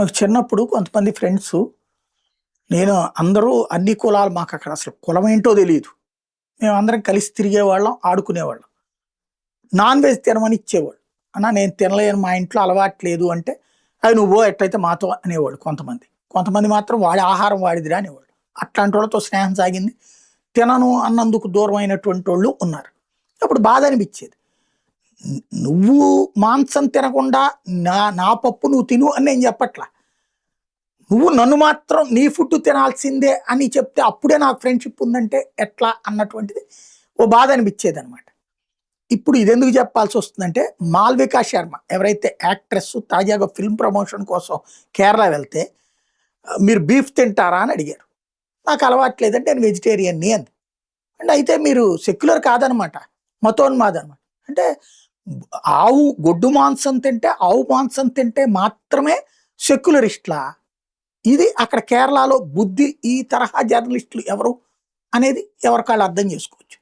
నాకు చిన్నప్పుడు కొంతమంది ఫ్రెండ్సు, నేను అందరూ అన్ని కులాలు మాకక్కడ అసలు కులమేంటో తెలీదు. మేమందరం కలిసి తిరిగేవాళ్ళం, ఆడుకునేవాళ్ళం. నాన్ వెజ్ తినమని ఇచ్చేవాళ్ళు. అన్నా నేను తినలేను, మా ఇంట్లో అలవాటు లేదు అంటే, "అయి నువ్వు పో ఎట్లయితే మాతో" అనేవాళ్ళు కొంతమంది. కొంతమంది మాత్రం వాడి ఆహారం వాడిదిరా అనేవాళ్ళు. అట్లాంటోళ్ళతో స్నేహం సాగింది. తినను అన్నందుకు దూరమైనటువంటోళ్ళు ఉన్నారు. అప్పుడు బాధనిపిచ్చేది. నువ్వు మాంసం తినకుండా నా నా పప్పు నువ్వు తిను అని నేను చెప్పట్లా. నువ్వు నన్ను మాత్రం నీ ఫుడ్ తినాల్సిందే అని చెప్తే అప్పుడే నాకు ఫ్రెండ్‌షిప్ ఉందంటే ఎట్లా అన్నటువంటిది ఓ బాధ అనిపించేదనమాట. ఇప్పుడు ఇదెందుకు చెప్పాల్సొస్తుందంటే, మాల్వికా శర్మ ఎవరైతే యాక్ట్రెస్ తాజాగా ఫిల్మ్ ప్రమోషన్ కోసం కేరళ వెళ్తే "మీరు బీఫ్ తింటారా?" అని అడిగారు. "నాకు అలవాటు లేదంటే నేను వెజిటేరియన్‌ని" అంది. అంటే అయితే మీరు సెక్యులర్ కాదనమాట. మతోన్మాదనమాట. అంటే ఆవు గొడ్డు మాంసం తింటే, ఆవు మాంసం తింటే మాత్రమే సెక్యులరిస్ట్‌లా? ఇది అక్కడ కేరళలో బుద్ధి ఈ తరహా జర్నలిస్టులు ఎవరు అనేది ఎవరికాళ్ళు అర్థం చేసుకోవచ్చు.